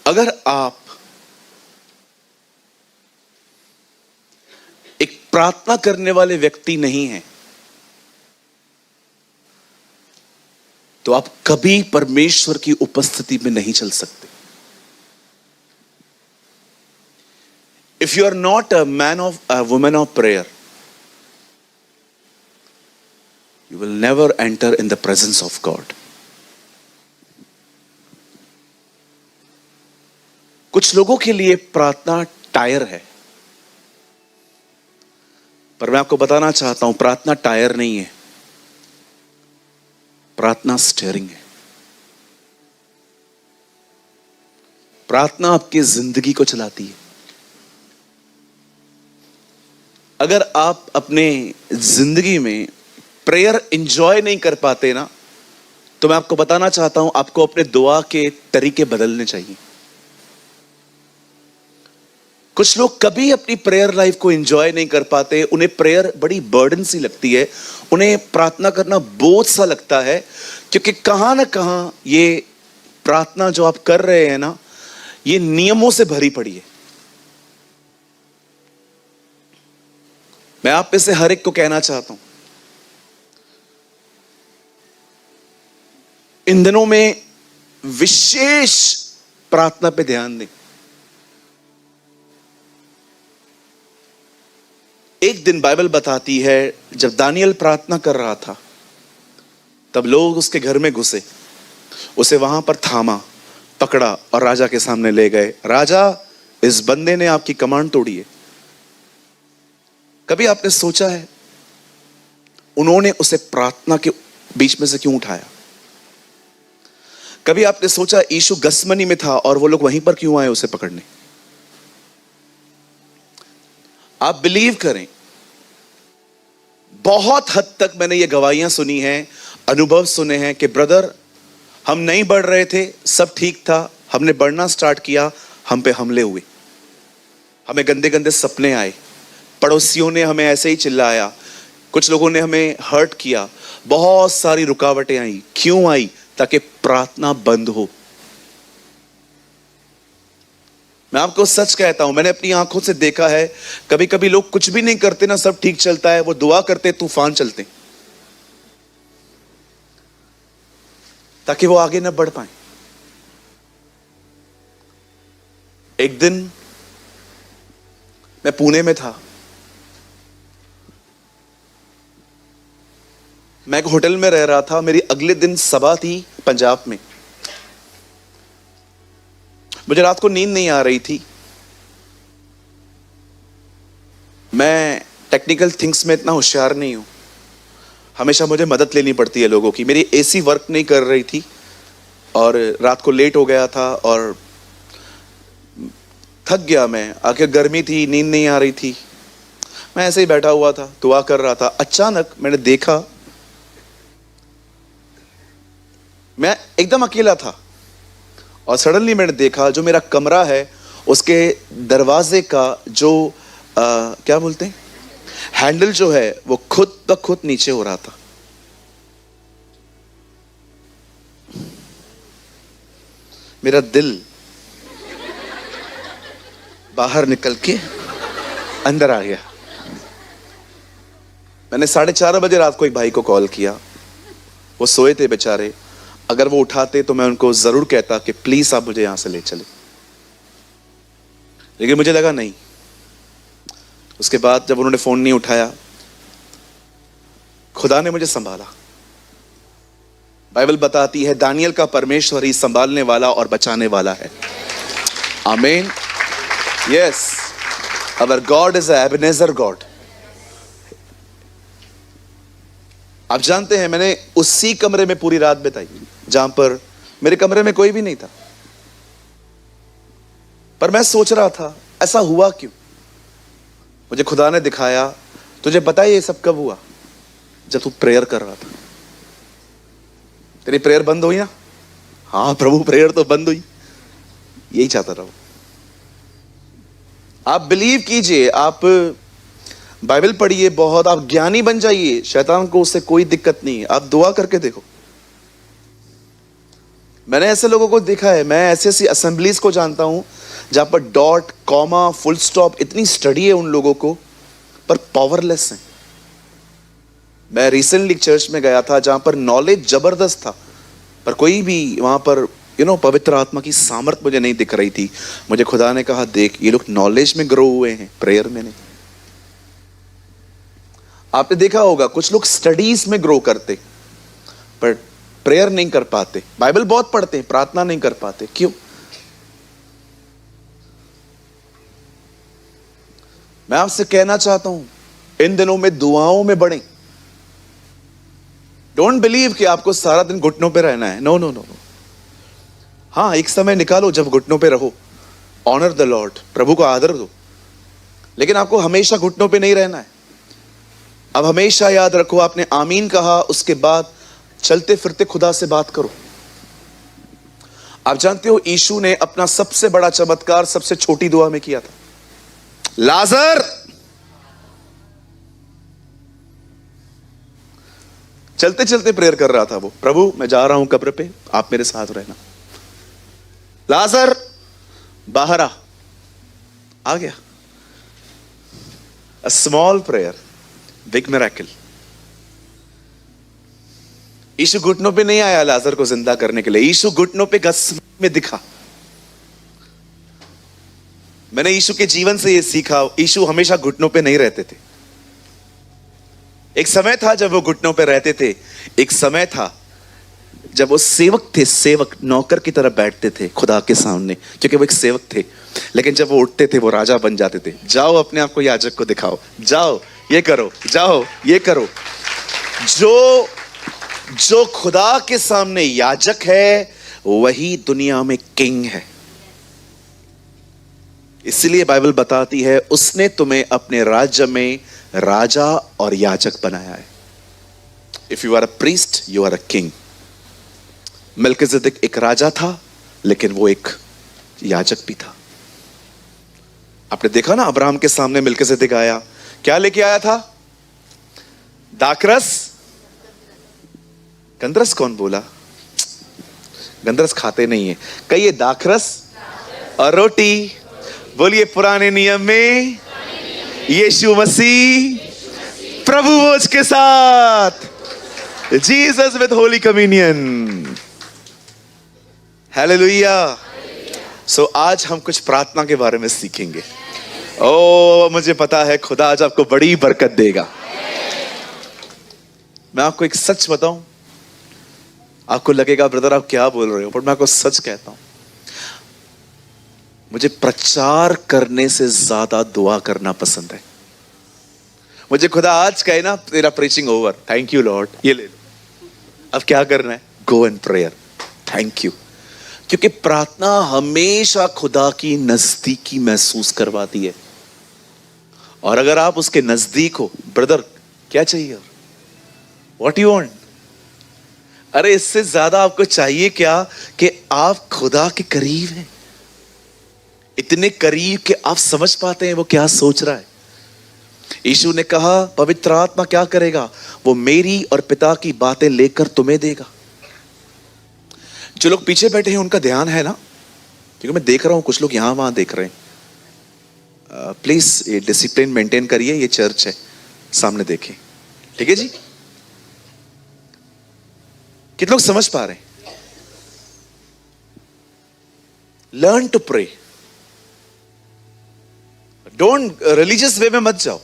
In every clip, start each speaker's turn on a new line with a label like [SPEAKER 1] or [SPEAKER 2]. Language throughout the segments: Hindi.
[SPEAKER 1] अगर आप एक प्रार्थना करने वाले व्यक्ति नहीं हैं, तो आप कभी परमेश्वर की उपस्थिति में नहीं चल सकते। If you are not a woman of prayer, you will never enter in the presence of God. कुछ लोगों के लिए प्रार्थना टायर है, पर मैं आपको बताना चाहता हूं, प्रार्थना टायर नहीं है, प्रार्थना स्टीयरिंग है। प्रार्थना आपकी जिंदगी को चलाती है। अगर आप अपने जिंदगी में प्रेयर एंजॉय नहीं कर पाते ना, तो मैं आपको बताना चाहता हूं, आपको अपने दुआ के तरीके बदलने चाहिए। कुछ लोग कभी अपनी प्रेयर लाइफ को एंजॉय नहीं कर पाते, उन्हें प्रेयर बड़ी बर्डन सी लगती है, उन्हें प्रार्थना करना बोझ सा लगता है, क्योंकि कहां ना कहां ये प्रार्थना जो आप कर रहे हैं ना, ये नियमों से भरी पड़ी है। मैं आप में से हर एक को कहना चाहता हूं, इन दिनों में विशेष प्रार्थना पे ध्यान दें। एक दिन बाइबल बताती है, जब दानियल प्रार्थना कर रहा था, तब लोग उसके घर में घुसे, उसे वहां पर थामा, पकड़ा और राजा के सामने ले गए। राजा, इस बंदे ने आपकी कमांड तोड़ी है। कभी आपने सोचा है उन्होंने उसे प्रार्थना के बीच में से क्यों उठाया? कभी आपने सोचा यीशु गसमनी में था और वो लोग वहीं पर क्यों आए उसे पकड़ने? आप बिलीव करें, बहुत हद तक मैंने ये गवाहियां सुनी हैं, अनुभव सुने हैं कि ब्रदर, हम नहीं बढ़ रहे थे, सब ठीक था, हमने बढ़ना स्टार्ट किया, हम पे हमले हुए, हमें गंदे गंदे सपने आए, पड़ोसियों ने हमें ऐसे ही चिल्लाया, कुछ लोगों ने हमें हर्ट किया, बहुत सारी रुकावटें आई। क्यों आई? ताकि प्रार्थना बंद हो। मैं आपको सच कहता हूं, मैंने अपनी आंखों से देखा है, कभी कभी लोग कुछ भी नहीं करते ना, सब ठीक चलता है, वो दुआ करते तूफान चलते, ताकि वो आगे ना बढ़ पाए। एक दिन मैं पुणे में था, मैं एक होटल में रह रहा था, मेरी अगले दिन सभा थी पंजाब में। मुझे रात को नींद नहीं आ रही थी। मैं टेक्निकल थिंग्स में इतना होशियार नहीं हूं, हमेशा मुझे मदद लेनी पड़ती है लोगों की। मेरी एसी वर्क नहीं कर रही थी और रात को लेट हो गया था और थक गया मैं, आखिर गर्मी थी, नींद नहीं आ रही थी। मैं ऐसे ही बैठा हुआ था, दुआ कर रहा था। अचानक मैंने देखा, मैं एकदम अकेला था और सडनली मैंने देखा जो मेरा कमरा है उसके दरवाजे का जो क्या बोलते हैं, हैंडल जो है, वो खुद ब खुद नीचे हो रहा था। मेरा दिल बाहर निकल के अंदर आ गया। मैंने 4:30 बजे रात को एक भाई को कॉल किया, वो सोए थे बेचारे। अगर वो उठाते तो मैं उनको जरूर कहता कि प्लीज आप मुझे यहां से ले चले, लेकिन मुझे लगा नहीं। उसके बाद जब उन्होंने फोन नहीं उठाया, खुदा ने मुझे संभाला। बाइबल बताती है दानियल का परमेश्वर ही संभालने वाला और बचाने वाला है। आमीन। Yes, our God is Ebenezer God. आप जानते हैं, मैंने उसी कमरे में पूरी रात बिताई जहां पर मेरे कमरे में कोई भी नहीं था। पर मैं सोच रहा था ऐसा हुआ क्यों? मुझे खुदा ने दिखाया, तुझे पता है ये सब कब हुआ? जब तू प्रेयर कर रहा था। तेरी प्रेयर बंद हुई ना? हाँ प्रभु, प्रेयर तो बंद हुई। यही चाहता रहो। आप बिलीव कीजिए, आप बाइबल पढ़िए बहुत, आप ज्ञानी बन जाइए, शैतान को उससे कोई दिक्कत नहीं है। आप दुआ करके देखो, मैंने ऐसे लोगों को देखा है, मैं ऐसी ऐसी असेंबलीज को जानता हूं जहां पर डॉट, कॉमा, फुल स्टॉप, इतनी स्टडी है उन लोगों को, पर पावरलेस हैं। मैं रिसेंटली चर्च में गया था जहां पर नॉलेज जबरदस्त था, पर कोई भी वहां पर पवित्र आत्मा की सामर्थ मुझे नहीं दिख रही थी। मुझे खुदा ने कहा, देख ये लोग नॉलेज में ग्रो हुए हैं, प्रेयर में नहीं। आपने देखा होगा कुछ लोग स्टडीज में ग्रो करते पर प्रेयर नहीं कर पाते, बाइबल बहुत पढ़ते हैं, प्रार्थना नहीं कर पाते। क्यों? मैं आपसे कहना चाहता हूं, इन दिनों में दुआओं में बढ़ें। डोंट बिलीव कि आपको सारा दिन घुटनों पे रहना है। No no no no. हाँ, एक समय निकालो जब घुटनों पे रहो। ऑनर द लॉर्ड, प्रभु को आदर दो, लेकिन आपको हमेशा घुटनों पे नहीं रहना है। अब हमेशा याद रखो, आपने आमीन कहा, उसके बाद चलते फिरते खुदा से बात करो। आप जानते हो यीशु ने अपना सबसे बड़ा चमत्कार सबसे छोटी दुआ में किया था। लाजर, चलते चलते प्रेयर कर रहा था वो, प्रभु मैं जा रहा हूं कब्र पे, आप मेरे साथ रहना। लाजर बाहर आ गया। A small prayer, big miracle. यीशु घुटनों पे नहीं आया लाजर को जिंदा करने के लिए, यीशु घुटनों पे गसगस में दिखा। मैंने यीशु के जीवन से यह सीखा, यीशु हमेशा घुटनों पे नहीं रहते थे। एक समय था जब वो घुटनों पे रहते थे, एक समय था जब वो सेवक थे, सेवक नौकर की तरह बैठते थे खुदा के सामने, क्योंकि वो एक सेवक थे। लेकिन जब वो उठते थे वो राजा बन जाते थे। जाओ अपने आप को याजक को दिखाओ, जाओ ये करो, जाओ ये करो। जो खुदा के सामने याजक है वही दुनिया में किंग है। इसलिए बाइबल बताती है उसने तुम्हें अपने राज्य में राजा और याजक बनाया है। If you are a priest you are a king. मलकीसेदेक एक राजा था, लेकिन वो एक याजक भी था। आपने देखा ना, अब्राहम के सामने मलकीसेदेक आया, क्या लेके आया था? दाखरस। गंदरस कौन बोला? गंदरस खाते नहीं है, कहिए दाखरस और रोटी। बोलिए पुराने नियम में यीशु मसीह प्रभु भोज के साथ, Jesus with holy communion. Hallelujah. So आज हम कुछ प्रार्थना के बारे में सीखेंगे। ओ मुझे पता है खुदा आज आपको बड़ी बरकत देगा। मैं आपको एक सच बताऊं, आपको लगेगा ब्रदर आप क्या बोल रहे हो, पर मैं आपको सच कहता हूं, मुझे प्रचार करने से ज्यादा दुआ करना पसंद है। मुझे खुदा आज कहे ना तेरा preaching over, thank you Lord, ये ले लो, अब क्या करना है? Go and prayer, thank you. क्योंकि प्रार्थना हमेशा खुदा की नजदीकी महसूस करवाती है। और अगर आप उसके नजदीक हो, ब्रदर क्या चाहिए और व्हाट यू वांट? अरे इससे ज्यादा आपको चाहिए क्या कि आप खुदा के करीब हैं, इतने करीब कि आप समझ पाते हैं वो क्या सोच रहा है। यीशु ने कहा पवित्र आत्मा क्या करेगा? वो मेरी और पिता की बातें लेकर तुम्हें देगा। जो लोग पीछे बैठे हैं उनका ध्यान है ना, क्योंकि मैं देख रहा हूं कुछ लोग यहां वहां देख रहे हैं। प्लीज ये डिसिप्लिन मेंटेन करिए, ये चर्च है, सामने देखें, ठीक है जी? कितने लोग समझ पा रहे हैं? Learn to pray. Don't religious way में मत जाओ।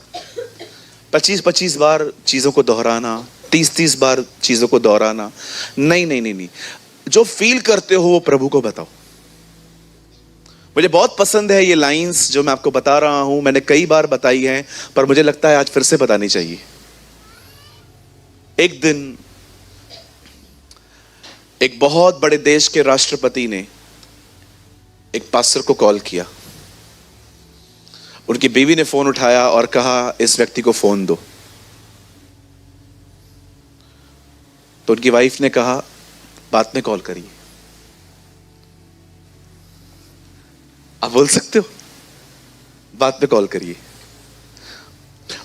[SPEAKER 1] 25-25 बार चीजों को दोहराना, 30-30 बार चीजों को दोहराना, नहीं नहीं नहीं नहीं। जो फील करते हो वो प्रभु को बताओ। मुझे बहुत पसंद है ये लाइंस जो मैं आपको बता रहा हूं, मैंने कई बार बताई हैं, पर मुझे लगता है आज फिर से बतानी चाहिए। एक दिन एक बहुत बड़े देश के राष्ट्रपति ने एक पास्टर को कॉल किया। उनकी बीवी ने फोन उठाया और कहा इस व्यक्ति को फोन दो। तो उनकी वाइफ ने कहा बाद में कॉल करिए। आप बोल सकते हो बाद में कॉल करिए।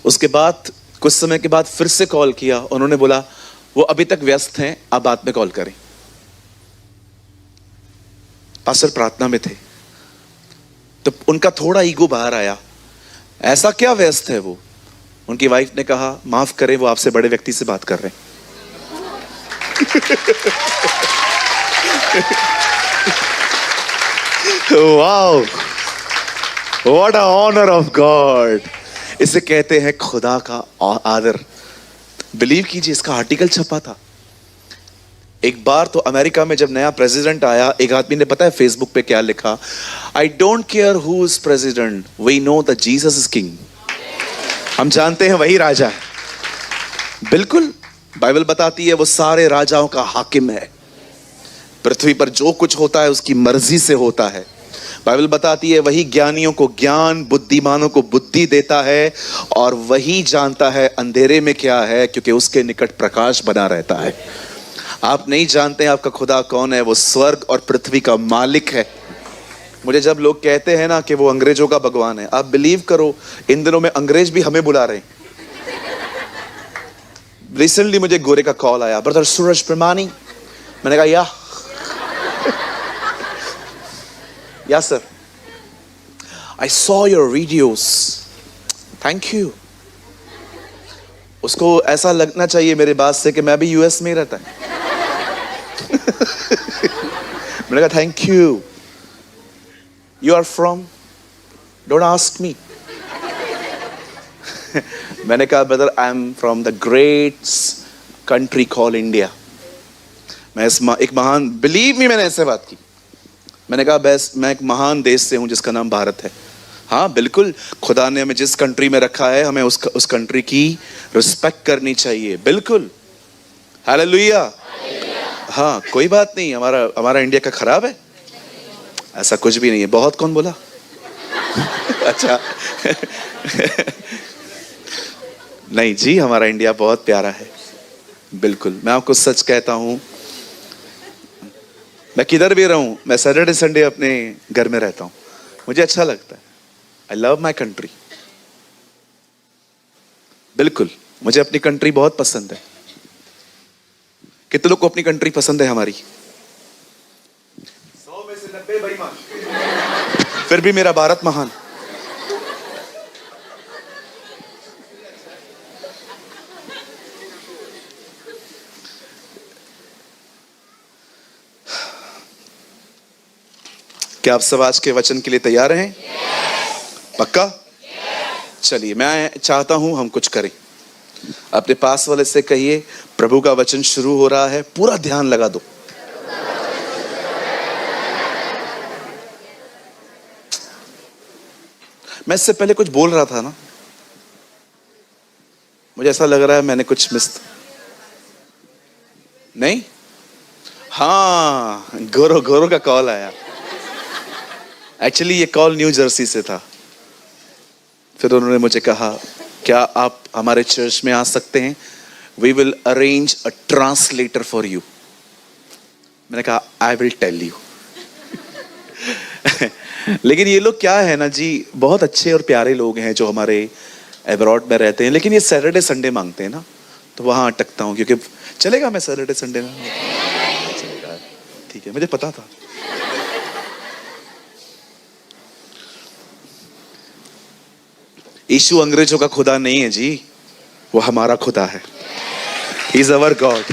[SPEAKER 1] उसके बाद कुछ समय के बाद फिर से कॉल किया, उन्होंने बोला वो अभी तक व्यस्त हैं, आप बाद में कॉल करें। पास्टर प्रार्थना में थे, तो उनका थोड़ा ईगो बाहर आया। ऐसा क्या व्यस्त है वो? उनकी वाइफ ने कहा, माफ करें, वो आपसे बड़े व्यक्ति से बात कर रहे हैं। Wow, what an honour of God. इसे कहते हैं खुदा का आदर। बिलीव कीजिए, इसका आर्टिकल छपा था। एक बार तो अमेरिका में जब नया प्रेसिडेंट आया, एक आदमी ने पता है फेसबुक पे क्या लिखा? I don't care who is president, we know that Jesus is king. हम जानते हैं वही राजा है। बिल्कुल, बाइबल बताती है वो सारे राजाओं का हाकिम है। पृथ्वी पर जो कुछ होता है उसकी मर्जी से होता है। बाइबल बताती है वही ज्ञानियों को ज्ञान, बुद्धिमानों को बुद्धि देता है, और वही जानता है अंधेरे में क्या है, क्योंकि उसके निकट प्रकाश बना रहता है। आप नहीं जानते आपका खुदा कौन है। वो स्वर्ग और पृथ्वी का मालिक है। मुझे जब लोग कहते हैं ना कि वो अंग्रेजों का भगवान है, आप बिलीव करो, इन दिनों में अंग्रेज भी हमें बुला रहे हैं। रिसेंटली मुझे गोरे का कॉल आया, ब्रदर सूरज प्रमाणी। मैंने कहा या sir, I saw your videos, thank you. उसको ऐसा लगना चाहिए मेरे बात से कि मैं भी यूएस में ही रहता है। मैंने कहा thank you. You are from? Don't ask me. मैंने कहा brother, I am from the great country call India. मैं एक महान, बिलीव मी, मैंने ऐसे बात की। मैंने कहा बस मैं एक महान देश से हूं जिसका नाम भारत है। हाँ बिल्कुल, खुदा ने हमें जिस कंट्री में रखा है, हमें उस कंट्री की रिस्पेक्ट करनी चाहिए। बिल्कुल, हालेलुया। हाँ, कोई बात नहीं, हमारा इंडिया का खराब है, ऐसा कुछ भी नहीं है। बहुत कौन बोला? अच्छा। नहीं जी, हमारा इंडिया बहुत प्यारा है। बिल्कुल, मैं आपको सच कहता हूं, मैं किधर भी रहूं, मैं सैटरडे संडे अपने घर में रहता हूं, मुझे अच्छा लगता है। I love my country. बिल्कुल, मुझे अपनी कंट्री बहुत पसंद है। कितने लोग को अपनी कंट्री पसंद है हमारी? 100 में से 90 बेईमान। फिर भी मेरा भारत महान। क्या आप सब आज के वचन के लिए तैयार हैं? पक्का? चलिए, मैं चाहता हूं हम कुछ करें। अपने पास वाले से कहिए, प्रभु का वचन शुरू हो रहा है, पूरा ध्यान लगा दो। मैं इससे पहले कुछ बोल रहा था ना, मुझे ऐसा लग रहा है मैंने कुछ मिस नहीं। हाँ, गोरो का कॉल आया। एक्चुअली ये कॉल न्यू जर्सी से था। फिर उन्होंने मुझे कहा, क्या आप हमारे चर्च में आ सकते हैं? We will arrange a translator for you. मैंने कहा आई विल टेल यू। लेकिन ये लोग क्या है ना जी, बहुत अच्छे और प्यारे लोग हैं जो हमारे अब्रॉड में रहते हैं, लेकिन ये सैटरडे संडे मांगते हैं ना, तो वहां अटकता हूं। क्योंकि चलेगा, मैं सैटरडे संडे में चलेगा, ठीक है, मुझे पता था। यीशु अंग्रेजों का खुदा नहीं है जी, वो हमारा खुदा है। He is our God.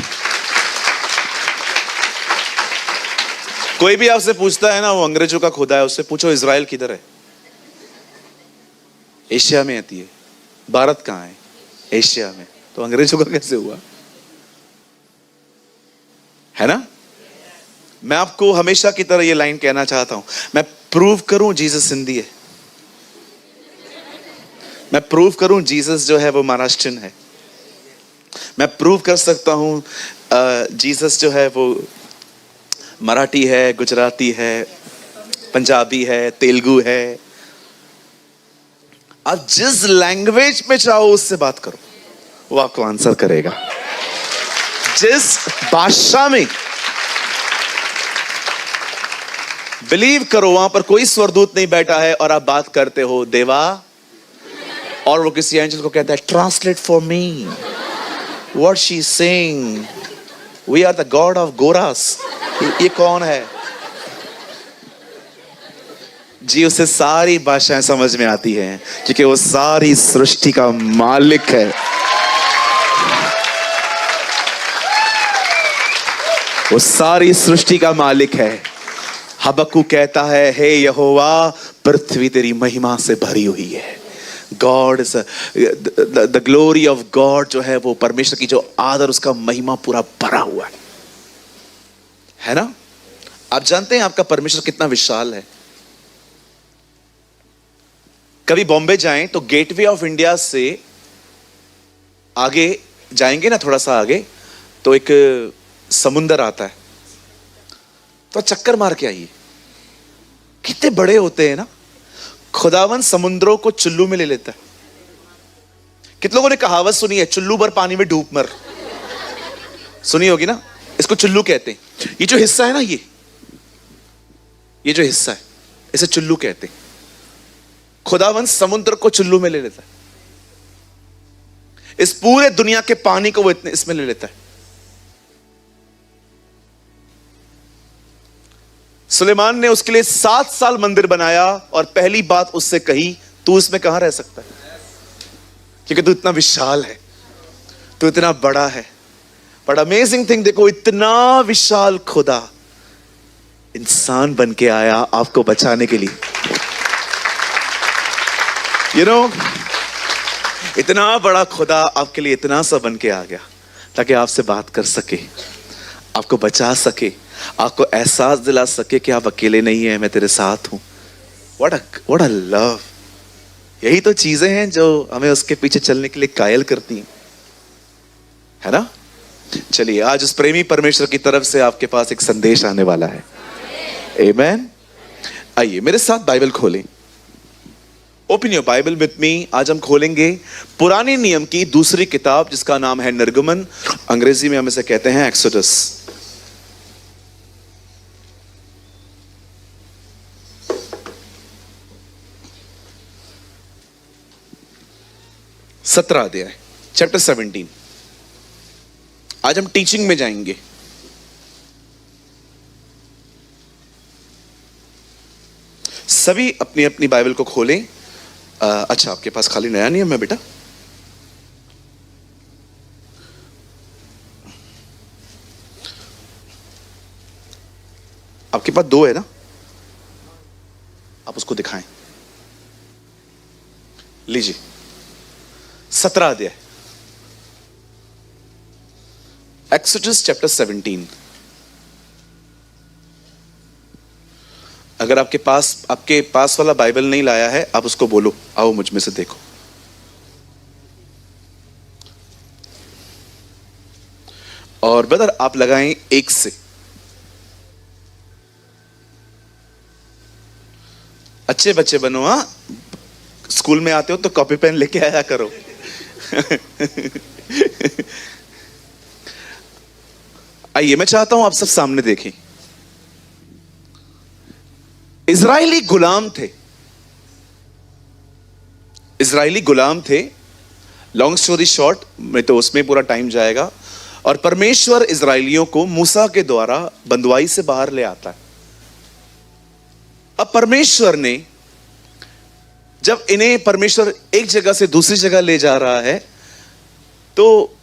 [SPEAKER 1] कोई भी आपसे पूछता है ना वो अंग्रेजों का खुदा है, उससे पूछो इजराइल किधर है? एशिया में आती है। भारत कहाँ है? एशिया में। तो अंग्रेजों का कैसे हुआ? है ना? मैं आपको हमेशा की तरह ये लाइन कहना चाहता हूं, मैं प्रूव करूं जीसस हिंदी है, मैं प्रूव करूं जीसस जो है वो महाराष्ट्रियन है, मैं प्रूव कर सकता हूं जीसस जो है वो मराठी है, गुजराती है, पंजाबी है, तेलुगु है। आप जिस लैंग्वेज में चाहो उससे बात करो, वो आपको आंसर करेगा। जिस भाषा में, बिलीव करो, वहां पर कोई स्वरदूत नहीं बैठा है और आप बात करते हो देवा, और वो किसी एंजल को कहता है translate for me what she is saying, we are the god of गोरास। ये कौन है? जी उसे सारी भाषाएं समझ में आती हैं क्योंकि वो सारी सृष्टि का मालिक है। वो सारी सृष्टि का मालिक है। हबक्कुक कहता है, हे यहोवा पृथ्वी तेरी महिमा से भरी हुई है। God is the glory of God, जो है वो परमेश्वर की जो आदर, उसका महिमा पूरा भरा हुआ है ना। आप जानते हैं आपका परमेश्वर कितना विशाल है। कभी बॉम्बे जाएं तो गेटवे ऑफ इंडिया से आगे जाएंगे ना, थोड़ा सा आगे, तो एक समुंदर आता है, तो चक्कर मार के आइए। कितने बड़े होते हैं ना। खुदावन समुद्रों को चुल्लू में ले लेता है। कितने लोगों ने कहावत सुनी है, चुल्लू भर पानी में डूब मर, सुनी होगी ना। इसको चुल्लू कहते हैं। ये जो हिस्सा है ना, ये जो हिस्सा है, इसे चुल्लू कहते हैं। खुदावन समुद्र को चुल्लू में ले लेता है। इस पूरे दुनिया के पानी को वो इसमें ले लेता है। सुलेमान ने उसके लिए 7 साल मंदिर बनाया और पहली बात उससे कही, तू इसमें कहां रह सकता है, क्योंकि तू इतना विशाल है, तू इतना बड़ा है। बट अमेजिंग थिंग देखो, इतना विशाल खुदा इंसान बन के आया आपको बचाने के लिए। यू नो, इतना बड़ा खुदा आपके लिए इतना सा बन के आ गया ताकि आपसे बात कर सके, आपको बचा सके, आपको एहसास दिला सके कि आप अकेले नहीं हैं, मैं तेरे साथ हूं। What a love. यही तो चीजें हैं जो हमें उसके पीछे चलने के लिए कायल करती हैं, है ना। चलिए, आज उस प्रेमी परमेश्वर की तरफ से आपके पास एक संदेश आने वाला है। आमेन। आइए मेरे साथ बाइबल खोलें। Open your Bible with me. आज हम खोलेंगे पुराने नियम की दूसरी किताब, जिसका नाम है निर्गमन। अंग्रेजी में हम इसे कहते हैं एक्सोडस। सत्रह अध्याय, चैप्टर 17। आज हम टीचिंग में जाएंगे। सभी अपनी अपनी बाइबल को खोलें। अच्छा, आपके पास खाली नया नियम है बेटा? आपके पास 2 है ना, आप उसको दिखाएं। लीजिए, 17 अध्याय, एक्सोडस चैप्टर 17। अगर आपके पास वाला बाइबल नहीं लाया है, आप उसको बोलो, आओ मुझ में से देखो। और ब्रदर आप लगाएं 1 से। अच्छे बच्चे बनो। हाँ, स्कूल में आते हो तो कॉपी पेन लेके आया करो। आइए, मैं चाहता हूं आप सब सामने देखें। इजरायली गुलाम थे। इजरायली गुलाम थे। लॉन्ग स्टोरी शॉर्ट में तो उसमें पूरा टाइम जाएगा। और परमेश्वर इजरायलियों को मूसा के द्वारा बंदवाई से बाहर ले आता है। अब परमेश्वर ने, जब इन्हें परमेश्वर एक जगह से दूसरी जगह ले जा रहा है, तो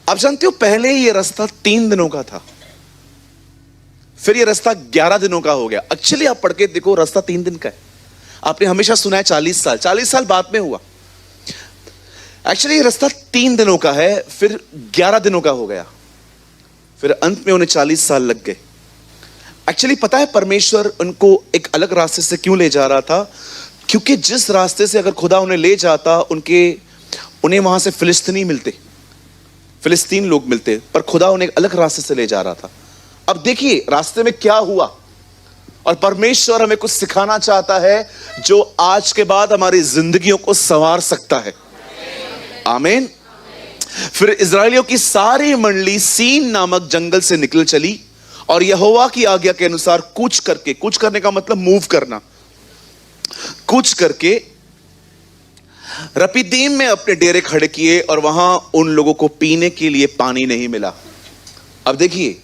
[SPEAKER 1] आप जानते हो पहले ये रास्ता 3 दिनों का था, फिर ये रास्ता 11 दिनों का हो गया। एक्चुअली आप पढ़ के देखो, रास्ता 3 दिन का है। आपने हमेशा सुना है 40 साल, 40 साल बाद में हुआ। एक्चुअली ये रास्ता 3 दिनों का है, फिर 11 दिनों का हो गया, फिर अंत में उन्हें 40 साल लग गए। एक्चुअली पता है परमेश्वर उनको एक अलग रास्ते से क्यों ले जा रहा था? क्योंकि जिस रास्ते से अगर खुदा उन्हें ले जाता, उन्हें वहां से फिलिस्तीन लोग मिलते, पर खुदा उन्हें एक अलग रास्ते से ले जा रहा था। अब देखिए रास्ते में क्या हुआ, और परमेश्वर हमें कुछ सिखाना चाहता है जो आज के बाद हमारी जिंदगियों को संवार सकता है। आमीन। फिर इजरायलियों की सारी मंडली सीन नामक जंगल से निकल चली और यहोवा की आज्ञा के अनुसार कूच करने का मतलब मूव करना, कूच करके रपीदीम में अपने डेरे खड़े किए, और वहां उन लोगों को पीने के लिए पानी नहीं मिला। अब देखिए,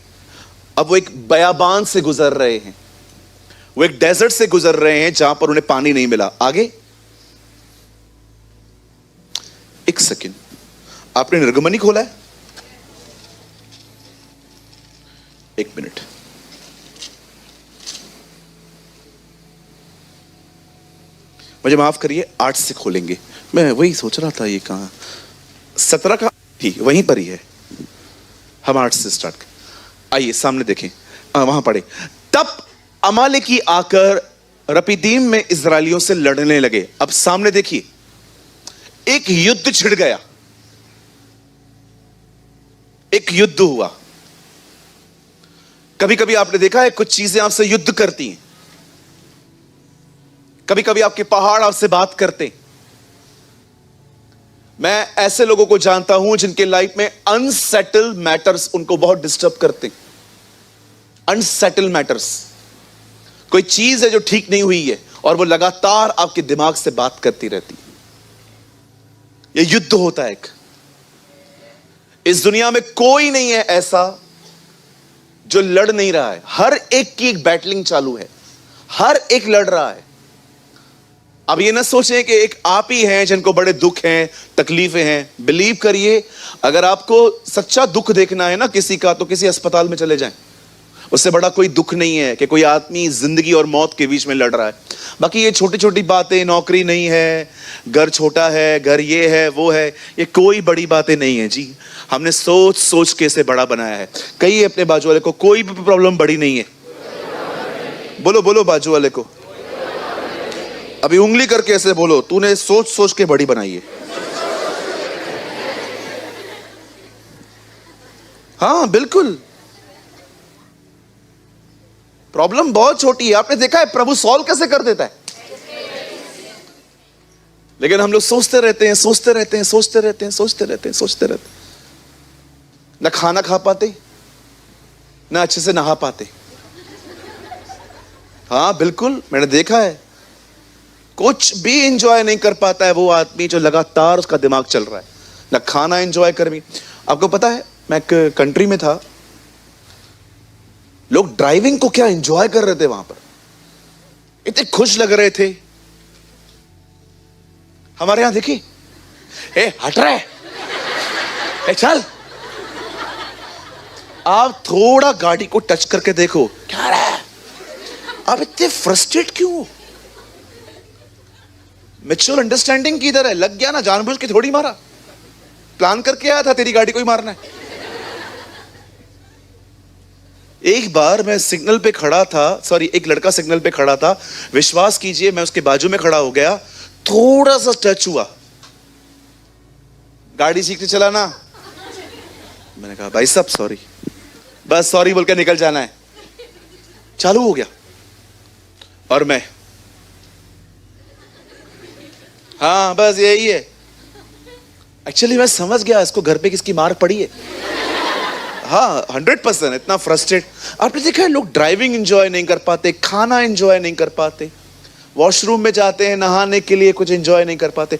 [SPEAKER 1] अब वो एक बयाबान से गुजर रहे हैं। वो एक डेजर्ट से गुजर रहे हैं जहां पर उन्हें पानी नहीं मिला। आगे एक सेकंड, आपने निर्गमनी खोला है? एक मिनट, मुझे माफ करिए, 8 से खोलेंगे। मैं वही सोच रहा था ये कहां, 17 का ही वहीं पर ही है। हम 8 से स्टार्ट कर, आइए सामने देखें, वहां पढ़े। तब अमालेकी आकर रपीदीम में इजरायलियों से लड़ने लगे। अब सामने देखिए, एक युद्ध छिड़ गया, एक युद्ध हुआ। कभी कभी आपने देखा है कुछ चीजें आपसे युद्ध करती हैं, कभी कभी आपके पहाड़ आपसे बात करते हैं। मैं ऐसे लोगों को जानता हूं जिनके लाइफ में अनसेटल्ड मैटर्स उनको बहुत डिस्टर्ब करते हैं। अनसेटल्ड मैटर्स, कोई चीज है जो ठीक नहीं हुई है और वो लगातार आपके दिमाग से बात करती रहती है। यह युद्ध होता है एक। इस दुनिया में कोई नहीं है ऐसा जो लड़ नहीं रहा है। हर एक की एक बैटलिंग चालू है, हर एक लड़ रहा है। अब ये ना सोचें कि एक आप ही हैं जिनको बड़े दुख हैं, तकलीफें हैं। बिलीव करिए, अगर आपको सच्चा दुख देखना है ना किसी का, तो किसी अस्पताल में चले जाएं। उससे बड़ा कोई दुख नहीं है कि कोई आदमी जिंदगी और मौत के बीच में लड़ रहा है। बाकी ये छोटी छोटी बातें, नौकरी नहीं है, घर छोटा है, घर ये है वो है, ये कोई बड़ी बातें नहीं है जी। हमने सोच सोच के इसे बड़ा बनाया है। कहिए अपने बाजू वाले को, कोई भी प्रॉब्लम बड़ी नहीं है। बोलो बोलो बाजू वाले को, अभी उंगली करके ऐसे बोलो, तूने सोच सोच के बड़ी बनाई है। हाँ बिल्कुल, प्रॉब्लम बहुत छोटी है। आपने देखा है प्रभु सॉल्व कैसे कर देता है, लेकिन हम लोग सोचते रहते हैं, सोचते रहते हैं, सोचते रहते हैं, सोचते रहते हैं, सोचते रहते हैं। ना खाना खा पाते, ना अच्छे से नहा पाते। हाँ बिल्कुल, मैंने देखा है, कुछ भी एंजॉय नहीं कर पाता है वो आदमी जो लगातार उसका दिमाग चल रहा है। ना खाना एंजॉय कर भी। आपको पता है, मैं एक कंट्री में था, लोग ड्राइविंग को क्या एंजॉय कर रहे थे वहां पर, इतने खुश लग रहे थे। हमारे यहां देखिए, ए हट रहा है, ए चल। आप थोड़ा गाड़ी को टच करके देखो, क्या रहा है, आप इतने फ्रस्ट्रेट क्यों हो? मैच्योर अंडरस्टैंडिंग किधर है? लग गया ना, जानबूझ के थोड़ी मारा, प्लान करके आया था तेरी गाड़ी को ही मारना है। एक बार मैं सिग्नल पे खड़ा था, सॉरी एक लड़का सिग्नल पे खड़ा था, विश्वास कीजिए मैं उसके बाजू में खड़ा हो गया, थोड़ा सा टच हुआ, गाड़ी सीखते चला ना, मैंने कहा भाई साहब सॉरी, बस सॉरी बोल के निकल जाना है। चालू हो गया और मैं, हाँ बस यही है। एक्चुअली मैं समझ गया इसको घर पे किसकी मार पड़ी है। हाँ 100%, इतना फ्रस्ट्रेट। आपने देखा है लोग ड्राइविंग एंजॉय नहीं कर पाते, खाना एंजॉय नहीं कर पाते, वॉशरूम में जाते हैं नहाने के लिए, कुछ एंजॉय नहीं कर पाते।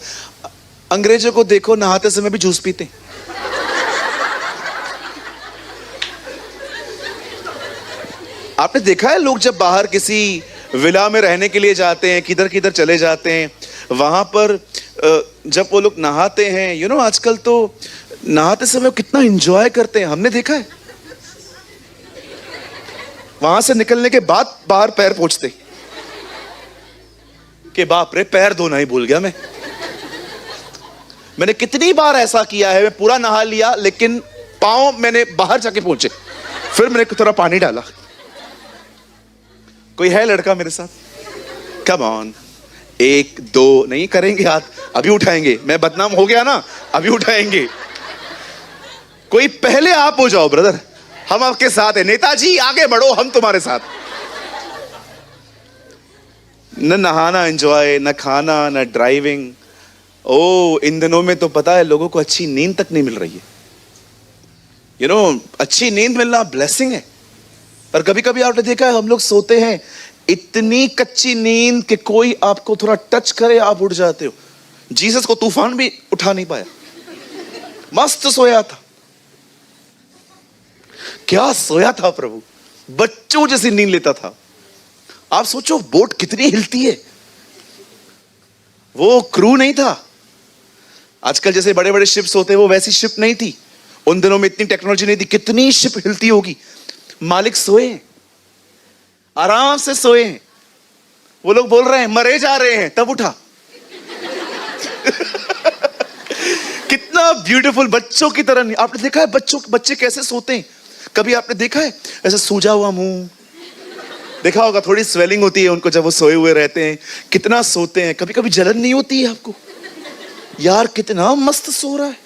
[SPEAKER 1] अंग्रेजों को देखो, नहाते समय भी जूस पीते। आपने देखा है लोग जब बाहर किसी विला में रहने के लिए जाते हैं, किधर किधर चले जाते हैं, वहां पर जब वो लोग नहाते हैं, यू नो आजकल तो नहाते समय कितना एंजॉय करते हैं, हमने देखा है। वहां से निकलने के बाद बाहर पैर पोंछते कि बाप रे पैर धोना ही भूल गया मैं। मैंने कितनी बार ऐसा किया है, मैं पूरा नहा लिया लेकिन पांव मैंने बाहर जाके पहुंचे, फिर मैंने थोड़ा पानी डाला। कोई है लड़का मेरे साथ? कम ऑन, 1 2 नहीं करेंगे हाथ, अभी उठाएंगे। मैं बदनाम हो गया ना, अभी उठाएंगे। कोई पहले आप हो जाओ ब्रदर, हम आपके साथ हैं। नेताजी आगे बढ़ो, हम तुम्हारे साथ। न नहाना एंजॉय, न खाना, न ड्राइविंग। ओ इन दिनों में तो पता है लोगों को अच्छी नींद तक नहीं मिल रही है। यू नो अच्छी नींद मिलना ब्लेसिंग है, पर कभी कभी आपने देखा है हम लोग सोते हैं इतनी कच्ची नींद कि कोई आपको थोड़ा टच करे आप उठ जाते हो। जीसस को तूफान भी उठा नहीं पाया, मस्त सोया था। क्या सोया था प्रभु, बच्चों जैसी नींद लेता था। आप सोचो बोट कितनी हिलती है, वो क्रू नहीं था। आजकल जैसे बड़े बड़े शिप्स होते हैं वो वैसी शिप नहीं थी, उन दिनों में इतनी टेक्नोलॉजी नहीं थी। कितनी शिप हिलती होगी। मालिक सोए, आराम से सोए, वो लोग बोल रहे हैं मरे जा रहे हैं, तब उठा। कितना ब्यूटीफुल, बच्चों की तरह। नहीं, आपने देखा है बच्चे कैसे सोते हैं? कभी आपने देखा है ऐसे सूजा हुआ मुंह? देखा होगा, थोड़ी स्वेलिंग होती है उनको जब वो सोए हुए रहते हैं। कितना सोते हैं। कभी कभी जलन नहीं होती है आपको? यार कितना मस्त सो रहा है।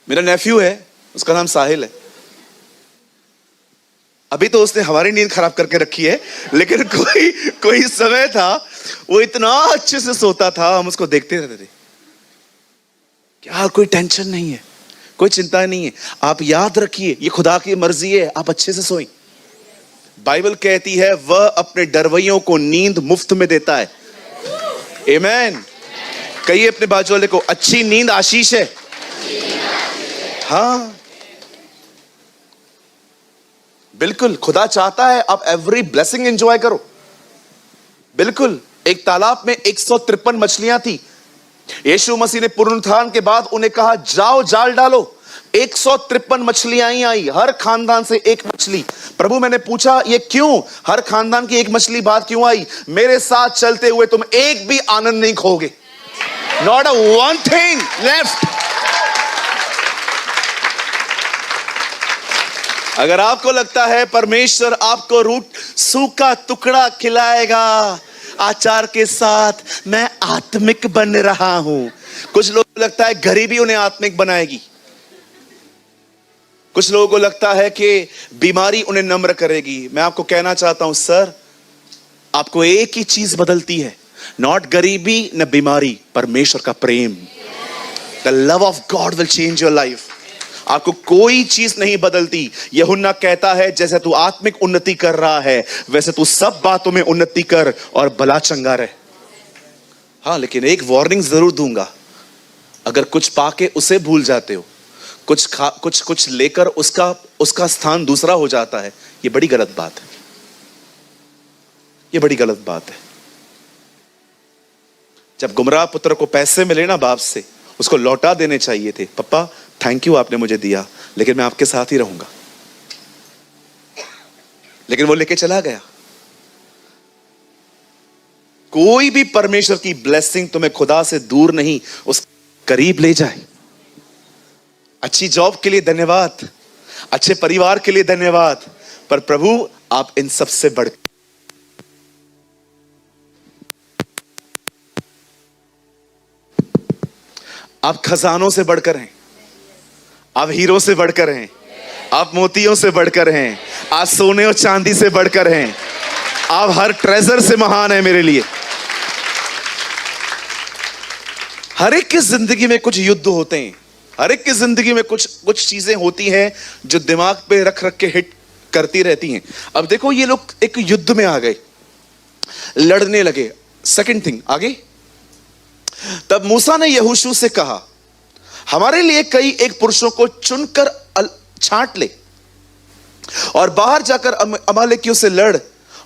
[SPEAKER 1] मेरा नेफ्यू है, उसका नाम साहिल है। अभी तो उसने हमारी नींद खराब करके रखी है, लेकिन कोई समय था वो इतना अच्छे से सोता था, हम उसको देखते रहते थे। क्या कोई टेंशन नहीं है, कोई चिंता नहीं है। आप याद रखिए ये खुदा की मर्जी है, आप अच्छे से सोएं। बाइबल कहती है वह अपने डरवैयों को नींद मुफ्त में देता है। आमीन। कहिए अपने बाजू वाले को, अच्छी नींद आशीष है। हाँ बिल्कुल, खुदा चाहता है आप एवरी ब्लेसिंग एंजॉय करो। बिल्कुल। एक तालाब में 153 मछलियां थी। यीशु मसीह ने पुनरुत्थान के बाद उन्हें कहा जाओ जाल डालो। 153 मछलियां ही आई, हर खानदान से एक मछली। प्रभु मैंने पूछा ये क्यों, हर खानदान की एक मछली बात क्यों आई? मेरे साथ चलते हुए तुम एक भी आनंद नहीं खोगे। Not a one thing left. अगर आपको लगता है परमेश्वर आपको रूट सूखा टुकड़ा खिलाएगा आचार के साथ, मैं आत्मिक बन रहा हूं। कुछ लोगों को लगता है गरीबी उन्हें आत्मिक बनाएगी। कुछ लोगों को लगता है कि बीमारी उन्हें नम्र करेगी। मैं आपको कहना चाहता हूं सर, आपको एक ही चीज बदलती है, नॉट गरीबी न बीमारी, परमेश्वर का प्रेम। The love of God will change your life. आपको कोई चीज नहीं बदलती। यूहन्ना कहता है जैसे तू आत्मिक उन्नति कर रहा है वैसे तू सब बातों में उन्नति कर और भला चंगा रहे। हाँ लेकिन एक वार्निंग जरूर दूंगा, अगर कुछ पाके उसे भूल जाते हो, कुछ लेकर उसका स्थान दूसरा हो जाता है, ये बड़ी गलत बात है। ये बड़ी गलत बात है। जब गुमराह पुत्र को पैसे मिले ना बाप से, उसको लौटा देने चाहिए थे। पापा थैंक यू आपने मुझे दिया, लेकिन मैं आपके साथ ही रहूंगा। लेकिन वो लेके चला गया। कोई भी परमेश्वर की ब्लेसिंग तुम्हें खुदा से दूर नहीं, उस करीब ले जाए। अच्छी जॉब के लिए धन्यवाद, अच्छे परिवार के लिए धन्यवाद, पर प्रभु आप इन सबसे बढ़, आप खजानों से बढ़कर हैं, आप हीरो से बढ़कर हैं, आप मोतियों से बढ़कर हैं, आप सोने और चांदी से बढ़कर हैं, आप हर ट्रेजर से महान है मेरे लिए। हर एक की जिंदगी में कुछ युद्ध होते हैं, हर एक की जिंदगी में कुछ चीजें होती हैं जो दिमाग पे रख के हिट करती रहती हैं। अब देखो ये लोग एक युद्ध में आ गए, लड़ने लगे। सेकंड थिंग आगे, तब मूसा ने यहोशू से कहा हमारे लिए कई एक पुरुषों को चुनकर छांट ले और बाहर जाकर अमालेकियों से लड़,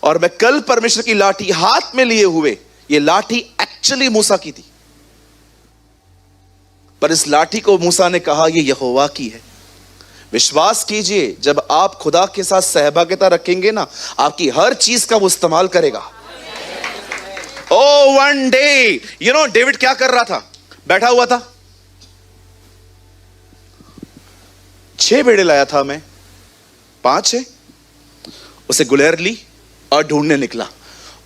[SPEAKER 1] और मैं कल परमेश्वर की लाठी हाथ में लिए हुए, ये लाठी एक्चुअली मूसा की थी, पर इस लाठी को मूसा ने कहा यह यहोवा की है। विश्वास कीजिए जब आप खुदा के साथ सहभागिता रखेंगे ना, आपकी हर चीज का वो इस्तेमाल करेगा। Oh one day, you know David क्या कर रहा था? बैठा हुआ था, 6 भेड़े लाया था मैं, 5 है। उसे गुलेर ली और ढूंढने निकला,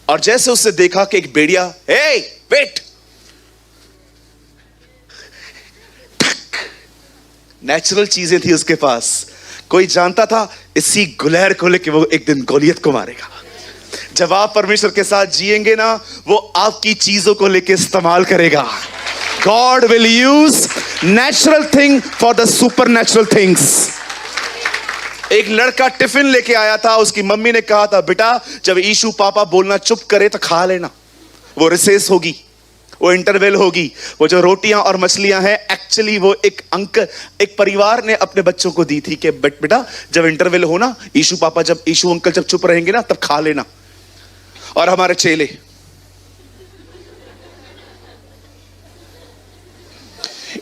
[SPEAKER 1] और जैसे उसने देखा कि एक भेड़िया, हे वेट, नेचुरल चीजें थी उसके पास। कोई जानता था इसी गुलेर को लेके वो एक दिन गोलियत को मारेगा। जब आप परमेश्वर के साथ जिएंगे ना, वो आपकी चीजों को लेके इस्तेमाल करेगा। God will use natural thing for the supernatural things. एक लड़का टिफिन लेके आया था, उसकी मम्मी ने कहा था बेटा जब यीशु पापा बोलना चुप करे तो खा लेना, वो रिसेस होगी। वो इंटरवेल होगी। वो जो रोटियां और मछलियां हैं, एक्चुअली वो एक परिवार ने अपने बच्चों को दी थी कि बेटा जब इंटरवेल हो ना, ईशु अंकल जब चुप रहेंगे ना, तब खा लेना। और हमारे चेले,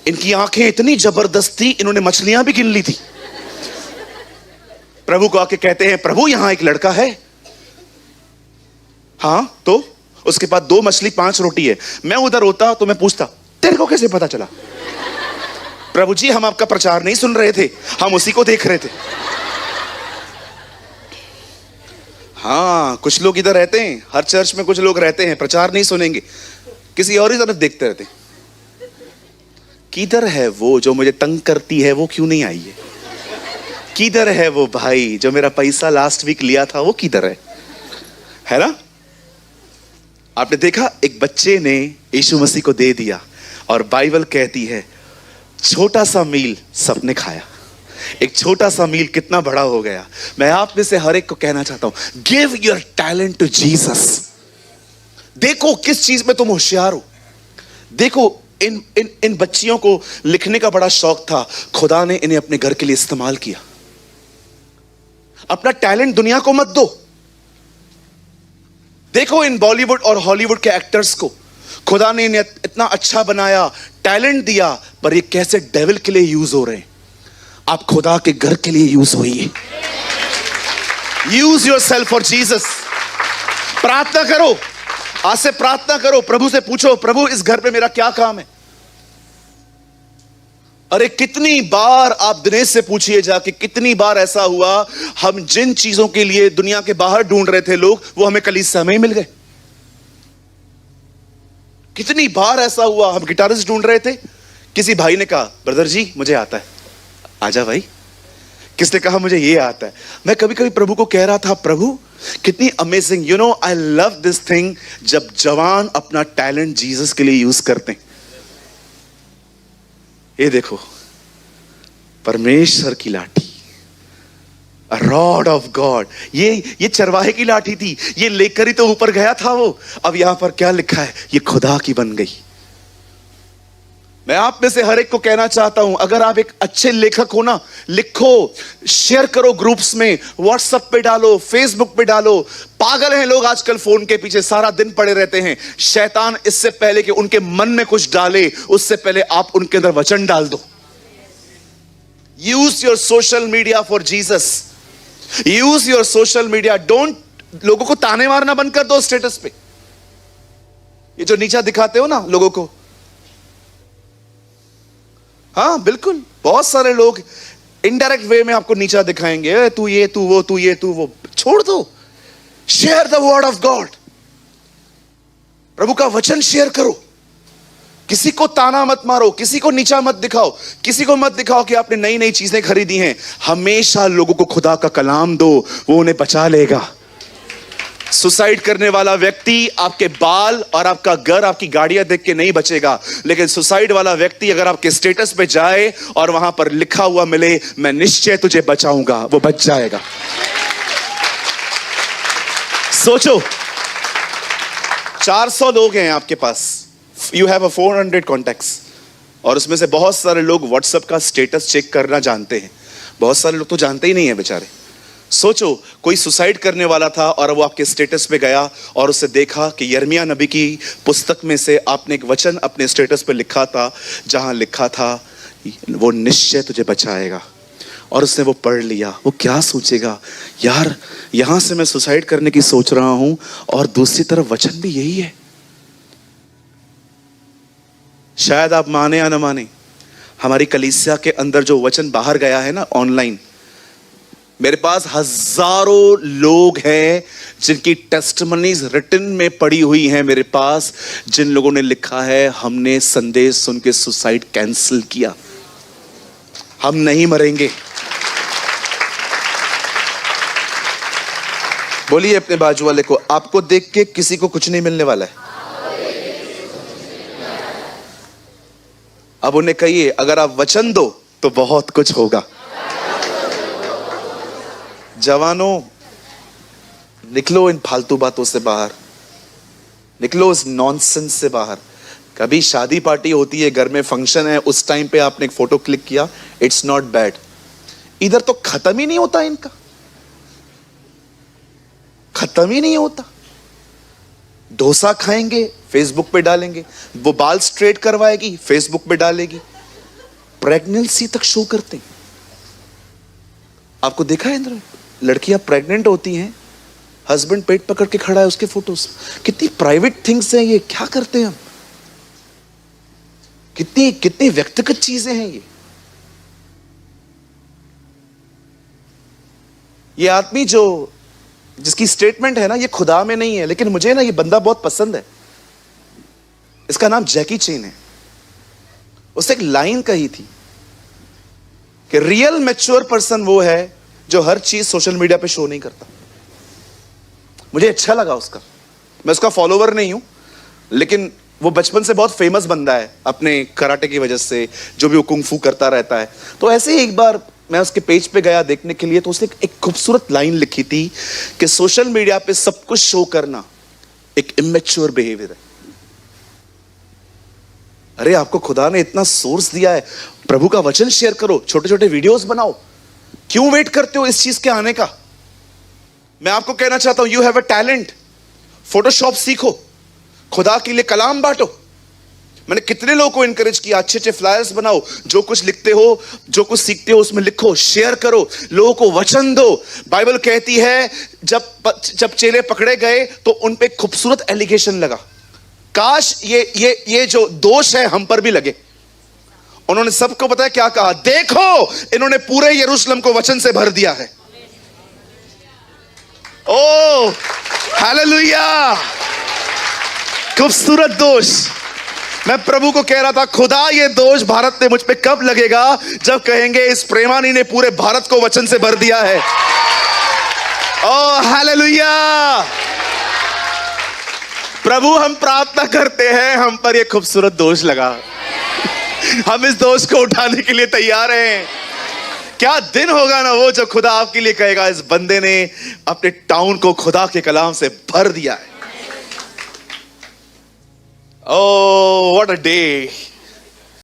[SPEAKER 1] इनकी आंखें इतनी जबरदस्त थी, इन्होंने मछलियां भी गिन ली थी। प्रभु को आके कहते हैं, प्रभु यहां एक लड़का है। हाँ, तो उसके पास 2 मछली 5 रोटी है। मैं उधर होता तो मैं पूछता, तेरे को कैसे पता चला? प्रभु जी, हम आपका प्रचार नहीं सुन रहे थे, हम उसी को देख रहे थे। हाँ, कुछ लोग इधर रहते हैं, हर चर्च में कुछ लोग रहते हैं, प्रचार नहीं सुनेंगे, किसी और ही तरफ देखते रहते हैं। किधर है वो जो मुझे तंग करती है, वो क्यों नहीं आई है? किधर है वो भाई जो मेरा पैसा लास्ट वीक लिया था, वो किधर है ना? आपने देखा, एक बच्चे ने यीशु मसीह को दे दिया, और बाइबल कहती है छोटा सा मील सबने खाया। एक छोटा सा मील कितना बड़ा हो गया। मैं आप में से हर एक को कहना चाहता हूं, give your talent to Jesus. देखो किस चीज में तुम होशियार हो। देखो, इन बच्चियों को लिखने का बड़ा शौक था, खुदा ने इन्हें अपने घर के लिए इस्तेमाल किया। अपना टैलेंट दुनिया को मत दो। देखो इन बॉलीवुड और हॉलीवुड के एक्टर्स को, खुदा ने इन्हें इतना अच्छा बनाया, टैलेंट दिया, पर ये कैसे डेविल के लिए यूज हो रहे हैं। आप खुदा के घर के लिए यूज होइए। Use yourself for Jesus. प्रार्थना करो, आज से प्रार्थना करो, प्रभु से पूछो, प्रभु इस घर पे मेरा क्या काम है। अरे कितनी बार आप दिनेश से पूछिए जाके, कितनी बार ऐसा हुआ, हम जिन चीजों के लिए दुनिया के बाहर ढूंढ रहे थे लोग, वो हमें कलीसिया में ही मिल गए। कितनी बार ऐसा हुआ, हम गिटारिस्ट ढूंढ रहे थे, किसी भाई ने कहा, ब्रदर जी मुझे आता है, आजा भाई। किसने कहा मुझे ये आता है। मैं कभी कभी प्रभु को कह रहा था, प्रभु कितनी amazing, you know I love this thing, जब जवान अपना टैलेंट जीसस के लिए यूज करते हैं। ये देखो, परमेश्वर की लाठी, अ रॉड ऑफ गॉड। ये चरवाहे की लाठी थी, ये लेकर ही तो ऊपर गया था वो। अब यहां पर क्या लिखा है, ये खुदा की बन गई। मैं आप में से हर एक को कहना चाहता हूं, अगर आप एक अच्छे लेखक हो ना, लिखो, शेयर करो ग्रुप्स में, व्हाट्सएप पे डालो, फेसबुक पे डालो। पागल हैं लोग आजकल, फोन के पीछे सारा दिन पड़े रहते हैं। शैतान इससे पहले कि उनके मन में कुछ डाले, उससे पहले आप उनके अंदर वचन डाल दो। Use your social media for Jesus. Use your social media. Don't, लोगों को ताने मारना बंद कर दो स्टेटस पे। ये जो नीचा दिखाते हो ना लोगों को, हाँ बिल्कुल, बहुत सारे लोग इनडायरेक्ट वे में आपको नीचा दिखाएंगे, तू ये तू वो, तू ये तू वो। छोड़ दो, share the word of God. प्रभु का वचन शेयर करो। किसी को ताना मत मारो, किसी को नीचा मत दिखाओ, किसी को मत दिखाओ कि आपने नई नई चीजें खरीदी हैं। हमेशा लोगों को खुदा का कलाम दो, वो उन्हें बचा लेगा। सुसाइड करने वाला व्यक्ति आपके बाल और आपका घर, आपकी गाड़ियां देख के नहीं बचेगा, लेकिन सुसाइड वाला व्यक्ति अगर आपके स्टेटस पे जाए और वहां पर लिखा हुआ मिले, मैं निश्चय तुझे बचाऊंगा, वो बच जाएगा। सोचो, 400 लोग हैं आपके पास, यू हैव 400 कॉन्टैक्ट्स, और उसमें से बहुत सारे लोग व्हाट्सएप का स्टेटस चेक करना जानते हैं, बहुत सारे लोग तो जानते ही नहीं है बेचारे। सोचो, कोई सुसाइड करने वाला था और वो आपके स्टेटस पे गया और उससे देखा कि यिर्मयाह नबी की पुस्तक में से आपने एक वचन अपने स्टेटस पे लिखा था, जहां लिखा था वो निश्चय तुझे बचाएगा, और उसने वो पढ़ लिया। वो क्या सोचेगा, यार यहां से मैं सुसाइड करने की सोच रहा हूं और दूसरी तरफ वचन भी यही है। शायद आप माने या न माने, हमारी कलीसिया के अंदर जो वचन बाहर गया है ना ऑनलाइन, मेरे पास हजारों लोग हैं जिनकी टेस्टिमनीज रिटन में पड़ी हुई हैं मेरे पास, जिन लोगों ने लिखा है हमने संदेश सुन के सुसाइड कैंसिल किया, हम नहीं मरेंगे। बोलिए अपने बाजू वाले को, आपको देख के किसी को कुछ नहीं मिलने वाला है। अब उन्हें कहिए, अगर आप वचन दो तो बहुत कुछ होगा। जवानों, निकलो इन फालतू बातों से बाहर, निकलो इस नॉनसेंस से बाहर। कभी शादी पार्टी होती है, घर में फंक्शन है, उस टाइम पे आपने एक फोटो क्लिक किया, इट्स नॉट बैड। इधर तो खत्म ही नहीं होता इनका, खत्म ही नहीं होता। डोसा खाएंगे, फेसबुक पे डालेंगे, वो बाल स्ट्रेट करवाएगी, फेसबुक पे डालेगी, प्रेगनेंसी तक शो करते हैं। आपको देखा है इंद्र, लड़कियां प्रेग्नेंट होती हैं, हस्बैंड पेट पकड़ के खड़ा है, उसके फोटोज। कितनी प्राइवेट थिंग्स हैं ये, क्या करते हैं हम, कितनी कितनी व्यक्तिगत चीजें हैं ये। ये आदमी जो जिसकी स्टेटमेंट है ना, ये खुदा में नहीं है, लेकिन मुझे ना ये बंदा बहुत पसंद है। इसका नाम जैकी चेन है। उसने एक लाइन कही थी कि रियल मैच्योर पर्सन वो है जो हर चीज सोशल मीडिया पे शो नहीं करता। मुझे अच्छा लगा उसका। मैं उसका फॉलोवर नहीं हूं, लेकिन वो बचपन से बहुत फेमस बंदा है अपने कराटे की वजह से, जो भी वो कुंग-फू करता रहता है। तो ऐसे ही एक बार मैं उसके पेज पे गया देखने के लिए, तो उसने एक खूबसूरत लाइन लिखी थी कि सोशल मीडिया पे सब कुछ शो करना एक इमेच्योर बिहेवियर है। अरे आपको खुदा ने इतना सोर्स दिया है, प्रभु का वचन शेयर करो, छोटे छोटे वीडियोस बनाओ, क्यों वेट करते हो इस चीज के आने का। मैं आपको कहना चाहता हूं, you have a talent, Photoshop सीखो, खुदा के लिए कलाम बांटो। मैंने कितने लोगों को इंकरेज किया, अच्छे अच्छे फ्लायर्स बनाओ, जो कुछ लिखते हो, जो कुछ सीखते हो उसमें लिखो, शेयर करो, लोगों को वचन दो। बाइबल कहती है जब चेले पकड़े गए तो उन पे खूबसूरत एलिगेशन लगा, काश ये जो दोष है हम पर भी लगे। उन्होंने सबको पता है क्या कहा, देखो इन्होंने पूरे यरूशलेम को वचन से भर दिया है। ओ हालेलुया, खूबसूरत दोष। मैं प्रभु को कह रहा था, खुदा ये दोष भारत में मुझ पे कब लगेगा, जब कहेंगे इस प्रेमानी ने पूरे भारत को वचन से भर दिया है। ओ हालेलुया। प्रभु हम प्रार्थना करते हैं, हम पर ये खूबसूरत दोष लगा, हम इस दोष को उठाने के लिए तैयार हैं। क्या दिन होगा ना वो, जब खुदा आपके लिए कहेगा इस बंदे ने अपने टाउन को खुदा के कलाम से भर दिया है। Oh, what a day.